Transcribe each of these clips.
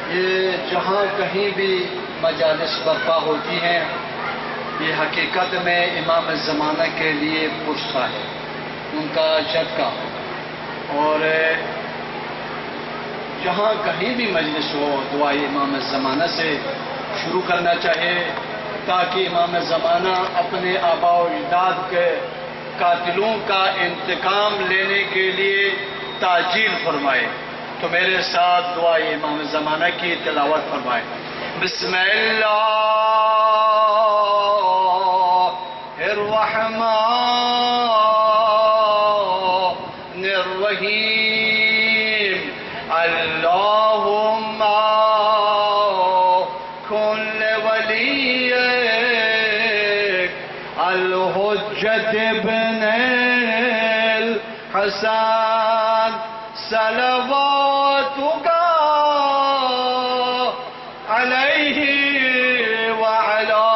ये जहाँ कहीं भी मजालिस बर्पा होती हैं, ये हकीकत में इमाम ज़माना के लिए पुरसा है, उनका जदका। और जहाँ कहीं भी मजलिस हो, दुआ इमाम ज़माना से शुरू करना चाहिए, ताकि इमाम ज़माना अपने आबा और अजदाद के कातिलों का इंतकाम लेने के लिए ताजील फरमाए। तो मेरे साथ दुआ इमाम ज़माना की तिलावत फरमाए। बिस्मिल्लाहिर्रहमानिर्रहीम। अल्लाहुम्मा कुल्ल वलिय्यिक अल-हुज्जत इब्नुल हसन सलवातुका अलैहि व अला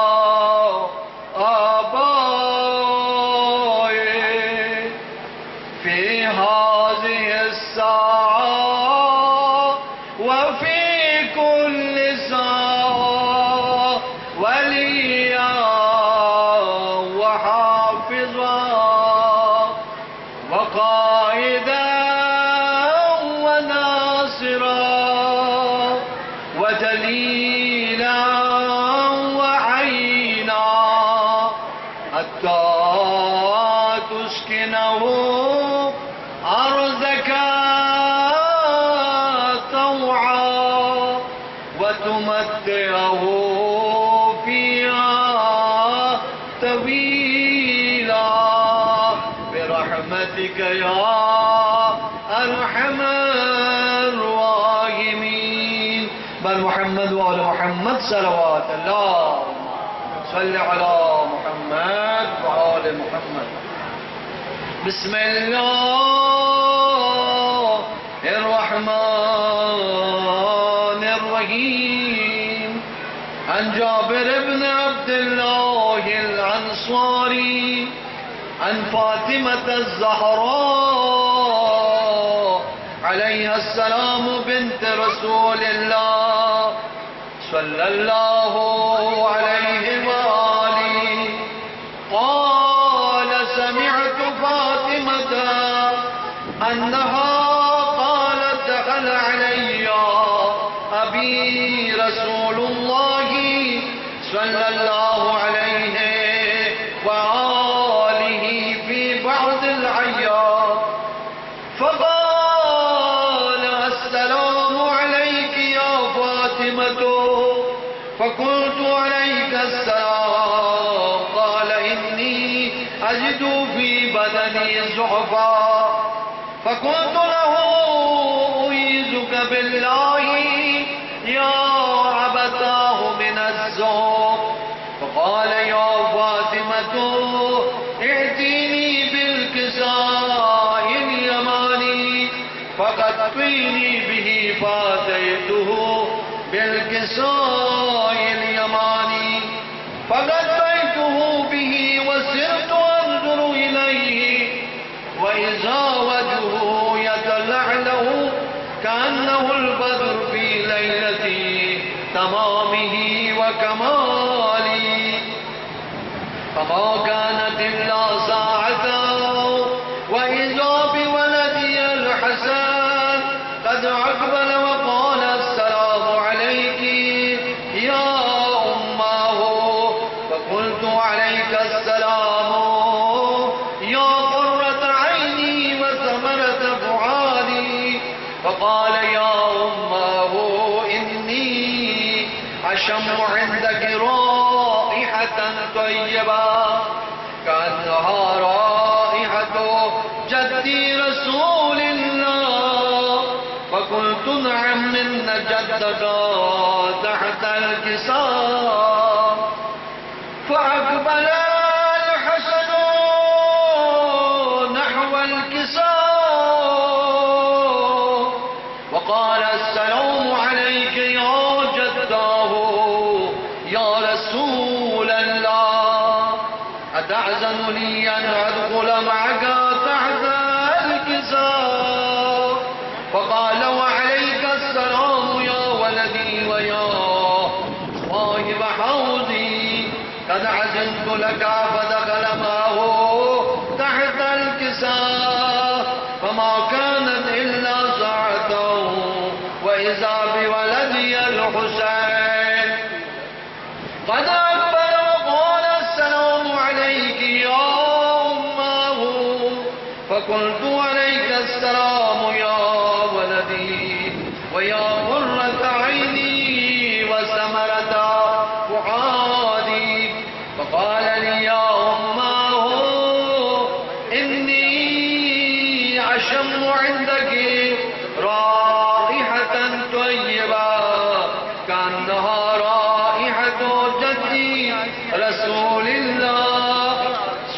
आबाए फी हाज़िहि अस्साअ व फी कुल्लि साअ वलिया व हाफ़िज़ा व क़ाइदा वदलीला वअयना हत्ता तुस्किनहु अर्ज़का तौआ वतुमत्तिअहु फ़ीहा तवीला बिरहमतिका या अरहमर राहिमीन। बल मुहम्मद व आले मुहम्मद सल्लल्लाहु अलैहि मुहम्मद व आले मुहम्मद। बिस्मिल्लाहिर्रहमानिर्रहीम। अन जाबिर इब्न अब्दुल्लाह अल-अंसारी अन फातिमत अज़-ज़हरा अलैहा अस्सलाम बिन्त रसूलिल्लाह सल्लल्लाहु अलैहि वालिहि क़ाल समिअतु फातिमता अन्नहा क़ालत दख़ल अलैया अबी रसूलुल्लाहि सल्लल्लाहु अलैहि वालिहि फी बअदिल अय्याम फ़क़ाल अस्सलामु अलैकि या फ़ातिमतो फ़क़ुल्तु अलैका अस्सलाम क़ाल इन्नी अजिदु फ़ी बदनी ज़ुअफ़ा फ़क़ुल्तु लहू उईज़ुका बिल्लाहि या अबताहु मिनज़्ज़ुहफ़ फ़क़ाल या फ़ातिमतो इअतीनी बिल्किसाइल यमानी फ़क़त्वीनी बिही फ़ातयतुहु बिल्किसाइल यमानी फ़क़त्वयतुहु बिही वसिरतु अंज़ुरु इलैहि वइज़ा वजहुहु यतलअलअु कअन्नहुल बद्रु फ़ी लैलति तमामिही व कमाली फमा कानत इल्ला साअतन वइज़ा बिवलदी अल-हसन क़द अक़बल व क़ाल अस्सलामु अलैकि या उम्महु फ़क़ुल्तु अलैका अस्सलामु या क़ुर्रत ऐनी व समरत फ़ुआदी फ़क़ाल या उम्महु इन्नी अशम्मु इंदकि राइहतन तय्यबा कअन्नहा राइहतु जद्दी रसूलिल्लाह फ़क़ुल्तु नअम इन्न जद्दका तहतल किसाब फ़अक़बल अल-हसन नहवल किसाब वक़ाल अस्सलामु अलैका या जद्दाहु या रसूलल्लाह अतअज़नु ली अन अदख़ुल मअका तहत अल-किसाब फ़क़ाल वअलैका अस्सलाम या वलदी قد عزمت لك فدخل معه تحت الكساء فما كانت إلا ساعته وإذا بولدي الحسين قد أقبل وقال السلام عليك يا أمه فقلت عليك السلام يا ولدي ويا قرة عيني وثمرة فؤادي فقال لي يا أمه إني أشم عندك رائحة طيبة كأنها رائحة جدي رسول الله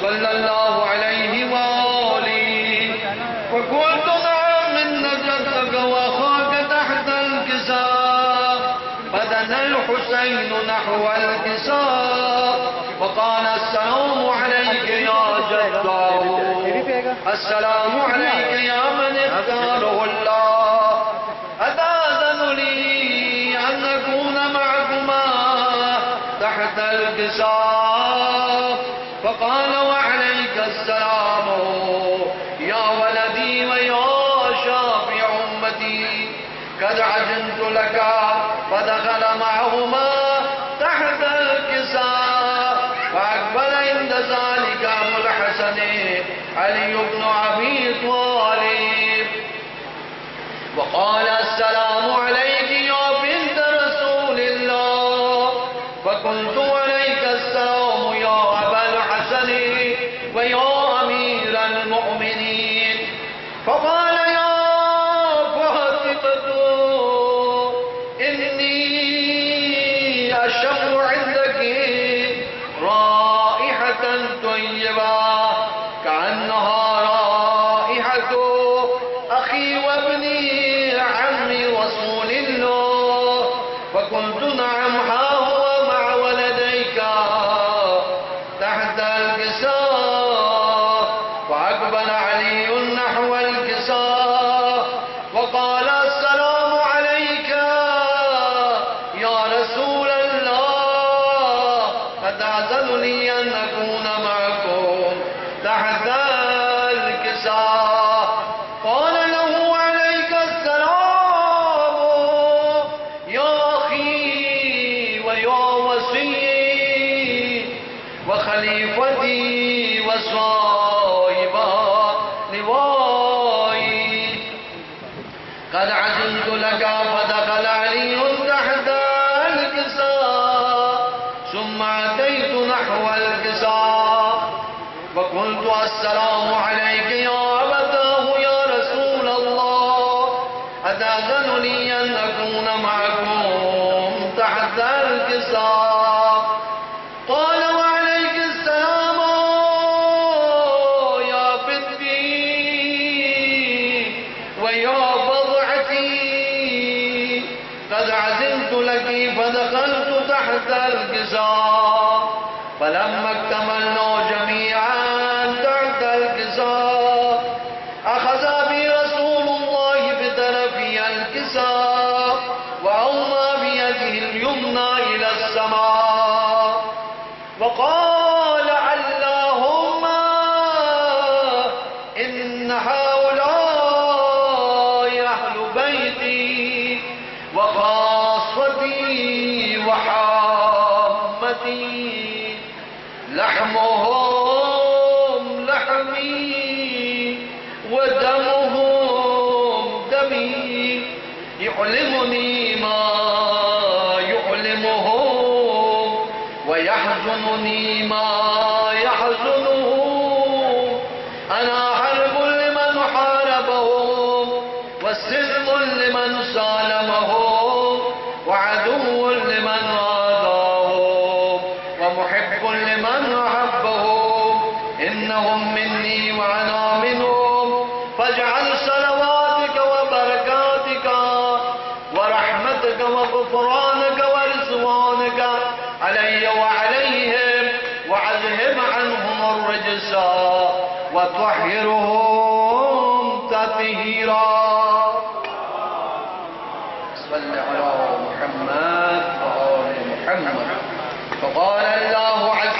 صلى الله عليه وآله فقلت نعم إن جدك وأخاك تحت الكساء فدنا الحسين نحو الكساء وقال السلام عليك يا جده السلام عليك يا من اختاره الله أتأذن لي أن أكون معكما تحت الكساء فقال وعليك السلام يا ولدي ويا شافع أمتي قد عزمت لك فدخل معهما تحت الكساء فأقبل عند ذلك أبو الحسن علي بن أبي طالب وقال السلام عليك يا بنت رسول الله فقلت عليك السلام يا أبا الحسن ويا أمير المؤمنين فقال يا فاطمة إني أشم عندك رائحة طيبة كأنها رائحة أخي وابني عم رسول الله فقلت نعم ها هو مع ولديك تحت الكساء فأقبل علي نحو الكساء وقال السلام عليك يا رسول الله أتأذن لي أن أكون معكم تحت الكساء قال له عليك السلام يا أخي ويا وصي وخليفتي وصاحبا لوائي قد عزمت لك فدخل علي تحت الكساء ثم أتيت نحو الكساء وقلت السلام عليك يا أبتاه يا رسول الله أتأذن لي أن أكون معكم تحت الكساء قال وعليك السلام يا بنتي ويا بضعتي قد عزمت لك فدخلت تحت الكساء فلما اكتملنا جميعا تحت الكساء أخذ بي رسول الله بطرفي الكساء وأومى بيده اليمنى إلى السماء وقال اللهم إن هؤلاء أهل بيتي وخاصتي وحامتي لحمهم لحمي ودمهم دمي يؤلمني ما يؤلمهم ويحزنني ما يحزنهم أنا حرب لمن حاربهم وسلم لمن سالمهم وعدو لمن عاداهم ومحب لمن أحبهم إنهم مني وأنا منهم فاجعل صلواتك وبركاتك ورحمتك وغفرانك ورضوانك علي وعليهم وأذهب عنهم الرجس وطهرهم تطهيرا. صل على محمد وآل محمد. فقال الله عز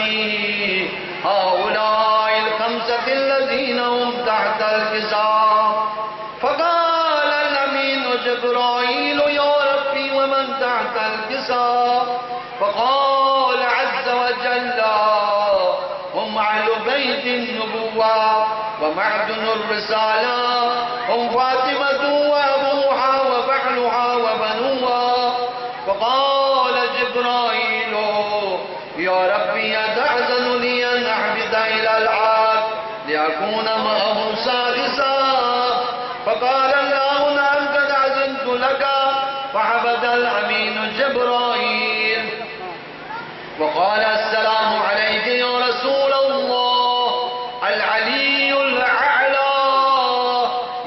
उम्मती हाउलाइल खमसतिल लज़ीना हुम तहतल किसाब फ़क़ाल अल-अमीन जिब्राईल या रब्बी व मन तहतल किसाब फ़क़ाल अज़्ज़ व जल्ला हुम अहलु बैतिन नबुव्वा व मअदनुर रिसाला हुम फ़ातिमतु व अबूहा व बहलुहा व बनुहा फ़क़ाल जिब्राईल या रब्बी अतअज़नु ली अन अहबिद इलल अर्द लियकून मअहु सादिसा फ़क़ाल अल्लाहु नअम क़द अज़नतु लक फ़अबद अल-अमीन जिब्राईल वक़ाल अस्सलामु अलैका या रसूल अल्लाह अल-अलीयुल अअला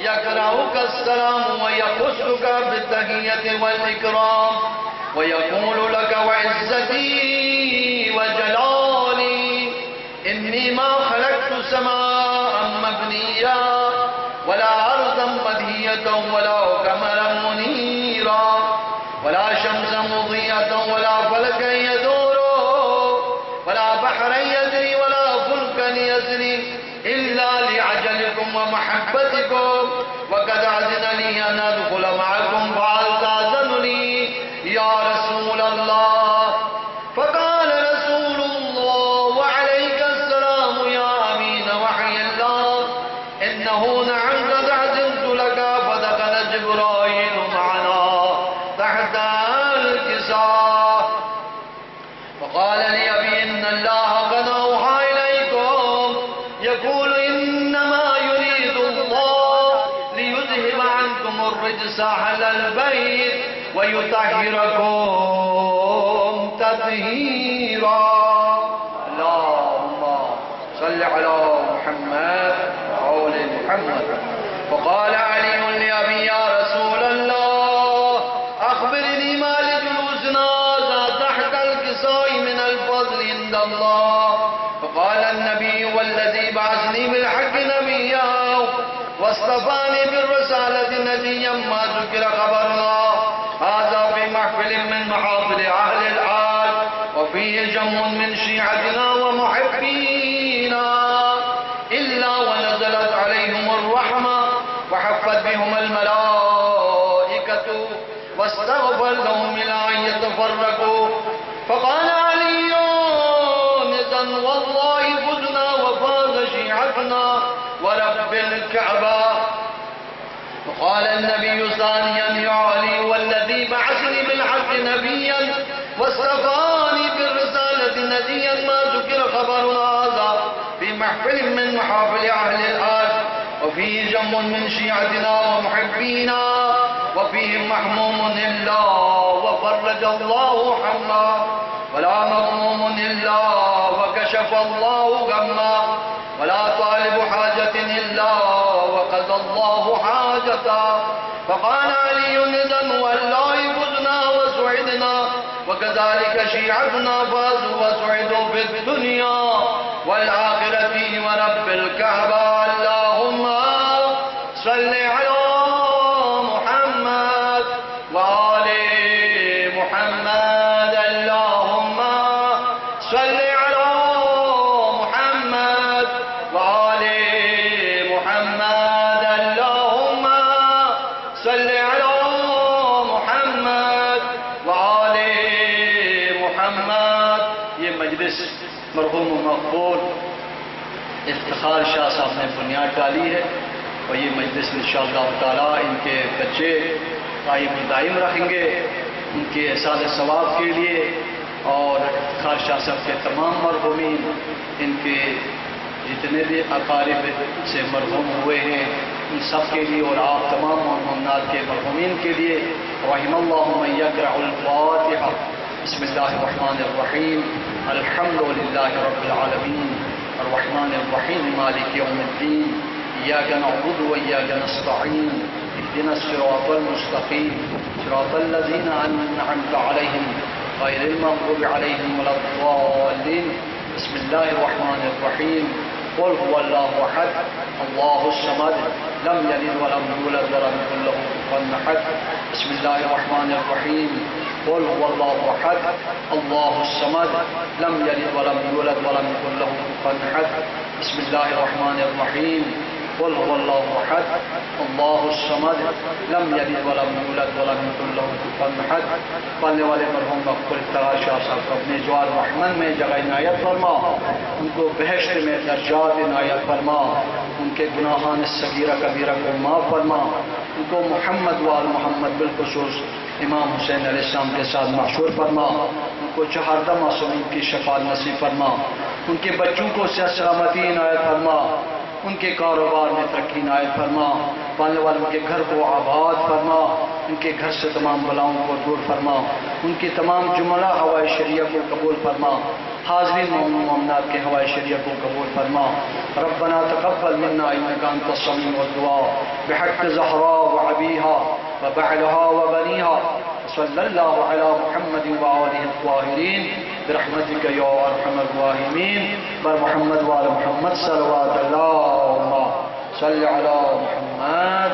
यक़रउका अस्सलाम व यख़ुस्सुका बित्तहिय्यति वल इकराम व यक़ूलु लक व इज़्ज़ती व जलाली इन्नी मा खलक़तु समाअन मबनिया वला अर्ज़न मदहियतन वला क़मरन मुनीरा वला शम्सन मुज़ीअतन वला फ़लकन यदूरू वला बहरन यजरी वला फुल्कन यजरी इल्ला लिअजलिकुम व महब्बतिकुम वक़द अज़िन ली अन अदख़ुल मअकुम फ़हल तअज़नु ली या रसूल अल्लाह फ़क़ाल रसूलुल्लाह व अलैका अस्सलाम या अमीन वहयल्लाह इन्नहु नअम क़द अज़नतु लक फ़दख़ल जिब्राईल मअना तहत अल-किसाब फ़क़ाल ली अबी इन्न अल्लाह क़द अवहा इलैकुम यक़ूल इन्नमा युरीदु अल्लाह लियुज़हिब अन्कुम अर्रिज्स अहलल बैत व युतहिरकुम तत्हीरा अल्लाहुम्मा सल्लि अला मुहम्मद व आलि मुहम्मद फ़क़ाल अली लि अबी या रसूल अल्लाह अख़बिरनी मा लिजुलूसिना तहतल किसाई मिनल फ़ज़्ल इंदल्लाह फ़क़ाल अन्नबी वल्लज़ी बअसनी बिल हक़्क़ि नबिय्या वस्तफ़ानी बिर्रिसालति नबिय्यन मा ज़ुकिरा ख़बरुना हाज़ा फ़ी महफ़िलिन मिन महाफ़िल अहलिल अर्ज़ व फ़ीहि जम्मुन मिन शियअतिना व मुहिब्बीना इल्ला व नज़लत अलैहिमुर रहमा व हफ़्फ़त बिहुमुल मलाइकतु वस्तग़फ़र लहुम इला अन यतफ़र्रक़ू फ़क़ाल अलीयुन इज़न वल्लाहि फ़ुज़ना व फ़ाज़ शियअतना व रब्बिल कअबा फ़क़ाल अन्नबिय्यु सानियन या अली वल्लज़ी बअसनी बिल हक़्क़ि नबिय्यन वस्तफ़ानी बिर्रिसालति नबिय्यन मा ज़ुकिरा ख़बरुना हाज़ा फ़ी महफ़िलिन मिन महाफ़िल अहलिल अर्ज़ व फ़ीहि जम्मुन मिन शियअतिना व मुहिब्बीना व फ़ीहि महमूमुन इल्ला व फ़र्रजल्लाहु हम्मा वला मग़मूमुन इल्ला व कशफ़ल्लाहु गम्मा वला तालिबु हाजतिन इल्ला व क़ज़ल्लाहु हाजता फ़क़ाल अलीयुन इज़न वल्लाहि फ़ुज़ना व सुइदना व कज़ालिक शियअतुना फ़ाज़ू व सुइदू फ़िद्दुनिया वल आखिरति व रब्बिल कअबा अल्लाहुम्मा सल्लि अला मुहम्मद व आलि मुहम्मद अल्लाहुम्मा सल्लि अला मुहम्मद व आलि मुहम्मद अल्लाहुम्मा सल्लि अला मुहम्मद व आलि मुहम्मद। ये मजलिस मरहूम मक़बूल इफ्तिखार शाह साहब ने बुनियाद डाली है और ये मजलिस इंशाअल्लाह ताला इनके बच्चे दायम रखेंगे उनके एहसास सवाब के लिए और इफ्तिखार शाह साहब के तमाम मरहूमीन इनके जितने भी अकारिब से मरहूम हुए हैं उन सब के लिए और आप तमाम मरहूमनात के मरहूमीन के लिए रहिमल्लाहु मन यक़रउल फ़ातिहा बिस्मिल्लाहिर रहमानिर रहीम अल्हम्दुलिल्लाहि रब्बिल आलमीन अर्रहमानिर रहीम मालिकि यौमिद्दीन इय्याका नअबुदु व इय्याका नस्तईन इहदिनस सिरातल मुस्तक़ीम सिरातल लज़ीना अनअमता अलैहिम गैरिल मग़ज़ूबि अलैहिम वलद्दाल्लीन बिस्मिल्लाहिर रहमानिर रहीम क़ुल हुवल्लाहु अहद अल्लाहुस समद लम यलिद व लम यूलद व लम यकुल लहू कुफुवन अहद बिस्मिल्लाहिर रहमानिर रहीम कुल हुवल्लाहु अहद अल्लाहुस समद लम यलिद वलम यूलद वलम यकुल लहू कुफुवन अहद बिस्मिल्लाहिर रहमानिर रहीम कुल हुवल्लाहु अहद अल्लाहुस समद लम यलिद वलम यूलद वलम यकुल लहू कुफुवन अहद। पढ़ने वाले मरहूम मक़बूल तराज शाह साहब को अपने जवार रहमन में जगह इनायत फरमा, उनको बहश्त में दर्जात इनायत फरमा, उनके गुनाहान सगीरा कबीरा को माफ़ फरमा, उनको मोहम्मद वाल मोहम्मद बिलखुसूस इमाम हुसैन अलैहिस्सलाम के साथ महशूर फरमा, उनको चहारदा मासूमीन की शफाअत नसीब फरमा, उनके बच्चों को सेहत सलामती इनायत फरमा, उनके कारोबार में तरक्की इनायत फरमा, पालने वालों के घर को आबाद फरमा, उनके घर से तमाम बलाओं को दूर फरमा, उनकी तमाम जुमला हवाए शरिया को कबूल फरमा, हाज़रीन मोमिनात के हवाए शरिया को कबूल फरमा। रब्बना तक़ब्बल मिन्ना इन्नका अंतस समीउद दुआ बिहक़्क़ि ज़हरा व अबीहा व बअलहा व बनीहा सल्लल्लाहु अला मुहम्मद व आलिहि त्वाहिरीन बिरहमतिका या अरहमर राहिमीन बर मुहम्मद व आले मुहम्मद सल्लल्लाहु अलैहि व सल्लम अला मुहम्मद।